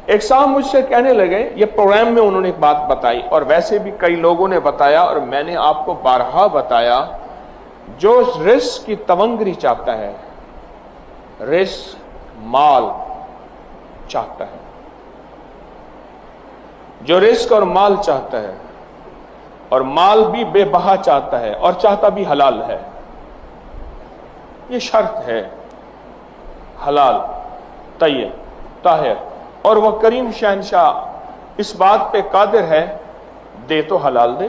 ایک صاحب مجھ سے کہنے لگے، یہ پروگرام میں انہوں نے ایک بات بتائی اور ویسے بھی کئی لوگوں نے بتایا اور میں نے آپ کو بارہا بتایا، جو رزق کی تونگری چاہتا ہے، رزق مال چاہتا ہے، جو رزق اور مال چاہتا ہے اور مال بھی بے بہا چاہتا ہے اور چاہتا بھی حلال ہے، یہ شرط ہے، حلال طیب طاہر، اور وہ کریم شہنشاہ اس بات پہ قادر ہے، دے تو حلال دے۔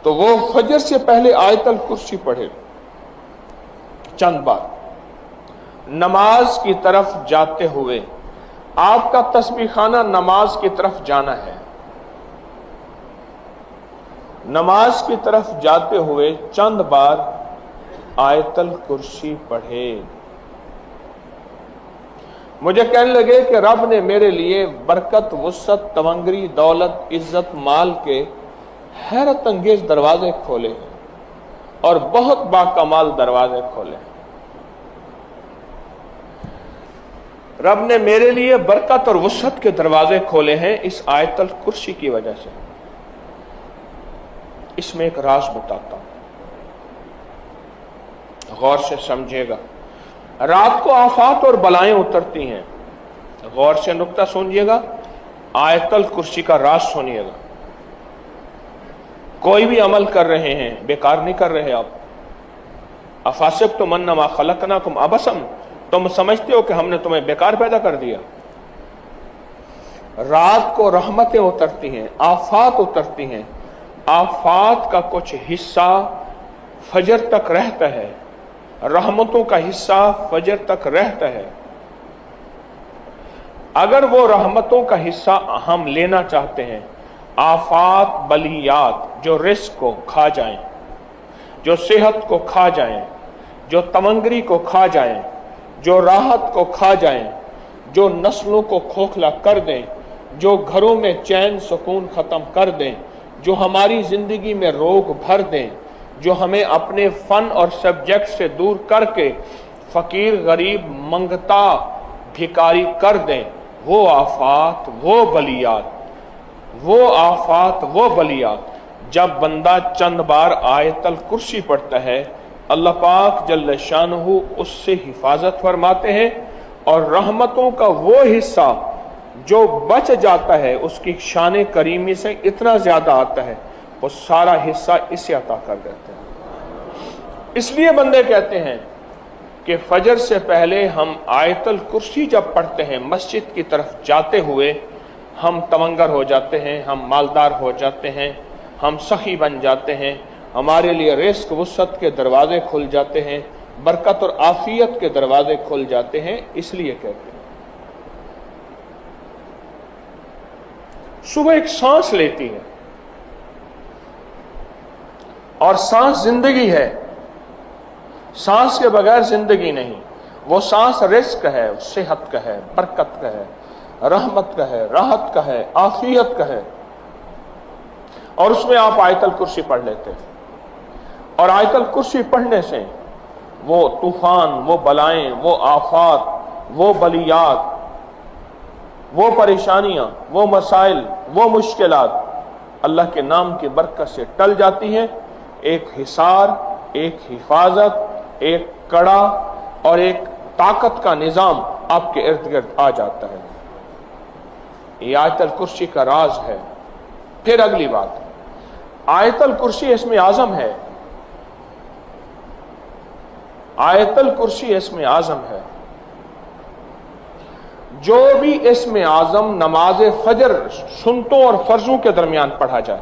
تو وہ فجر سے پہلے آیت الکرسی پڑھے چند بار، نماز کی طرف جاتے ہوئے، آپ کا تسبیح خانہ نماز کی طرف جانا ہے، نماز کی طرف جاتے ہوئے چند بار آیت الکرسی پڑھے۔ مجھے کہنے لگے کہ رب نے میرے لیے برکت، وسعت، تونگری، دولت، عزت، مال کے حیرت انگیز دروازے کھولے ہیں اور بہت باکمال دروازے کھولے ہیں۔ رب نے میرے لیے برکت اور وسعت کے دروازے کھولے ہیں اس آیت الکرسی کی وجہ سے۔ اس میں ایک راز بتاتا ہوں، غور سے سمجھے گا۔ رات کو آفات اور بلائیں اترتی ہیں، غور سے نکتہ سنیے گا، آیت الکرسی کا راز سنیے گا۔ کوئی بھی عمل کر رہے ہیں، بیکار نہیں کر رہے آپ۔ افحسبتم انما خلقناکم عبثا، تم سمجھتے ہو کہ ہم نے تمہیں بیکار پیدا کر دیا؟ رات کو رحمتیں اترتی ہیں، آفات اترتی ہیں، آفات کا کچھ حصہ فجر تک رہتا ہے، رحمتوں کا حصہ فجر تک رہتا ہے۔ اگر وہ رحمتوں کا حصہ ہم لینا چاہتے ہیں، آفات بلیات جو رزق کو کھا جائیں، جو صحت کو کھا جائیں، جو تونگری کو کھا جائیں، جو راحت کو کھا جائیں، جو نسلوں کو کھوکھلا کر دیں، جو گھروں میں چین سکون ختم کر دیں، جو ہماری زندگی میں روگ بھر دیں، جو ہمیں اپنے فن اور سبجیکٹ سے دور کر کے فقیر غریب منگتا بھکاری کر دیں، وہ آفات، وہ بلیات، وہ آفات، وہ بلیات، جب بندہ چند بار آیت الکرسی پڑھتا ہے، اللہ پاک جل شانہ اس سے حفاظت فرماتے ہیں، اور رحمتوں کا وہ حصہ جو بچ جاتا ہے اس کی شان کریمی سے اتنا زیادہ آتا ہے، وہ سارا حصہ اسے عطا کر دیتے ہیں۔ اس لیے بندے کہتے ہیں کہ فجر سے پہلے ہم آیت الکرسی جب پڑھتے ہیں مسجد کی طرف جاتے ہوئے، ہم تونگر ہو جاتے ہیں، ہم مالدار ہو جاتے ہیں، ہم سخی بن جاتے ہیں، ہمارے لیے رزق وسعت کے دروازے کھل جاتے ہیں، برکت اور عافیت کے دروازے کھل جاتے ہیں۔ اس لیے کہتے ہیں صبح ایک سانس لیتی ہے، اور سانس زندگی ہے، سانس کے بغیر زندگی نہیں۔ وہ سانس رزق ہے، صحت کا ہے، برکت کا ہے، رحمت کا ہے، راحت کا ہے، عافیت کا ہے، اور اس میں آپ آیت الکرسی پڑھ لیتے ہیں۔ اور آیت الکرسی پڑھنے سے وہ طوفان، وہ بلائیں، وہ آفات، وہ بلیات، وہ پریشانیاں، وہ مسائل، وہ مشکلات اللہ کے نام کی برکت سے ٹل جاتی ہیں۔ ایک حصار، ایک حفاظت، ایک کڑا اور ایک طاقت کا نظام آپ کے ارد گرد آ جاتا ہے۔ یہ آیت الکرسی کا راز ہے۔ پھر اگلی بات، آیت الکرسی اسم اعظم ہے، آیت الکرسی اسم اعظم ہے۔ جو بھی اسم اعظم نماز فجر سنتوں اور فرضوں کے درمیان پڑھا جائے،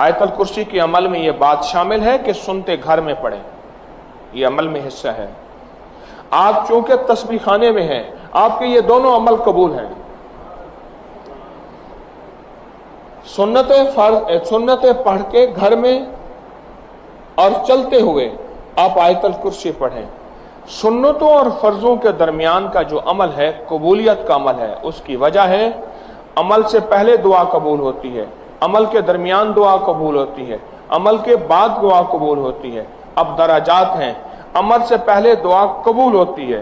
آیت الکرسی کے عمل میں یہ بات شامل ہے کہ سنتے گھر میں پڑھیں، یہ عمل میں حصہ ہے۔ آپ چونکہ تسبیح خانے میں ہیں، آپ کے یہ دونوں عمل قبول ہیں۔ سنتیں پڑھ کے گھر میں اور چلتے ہوئے آپ آیت الکرسی پڑھیں۔ سنتوں اور فرضوں کے درمیان کا جو عمل ہے قبولیت کا عمل ہے، اس کی وجہ ہے عمل سے پہلے دعا قبول ہوتی ہے، عمل کے درمیان دعا قبول ہوتی ہے، عمل کے بعد دعا قبول ہوتی ہے۔ اب درجات ہیں، عمل سے پہلے دعا قبول ہوتی ہے،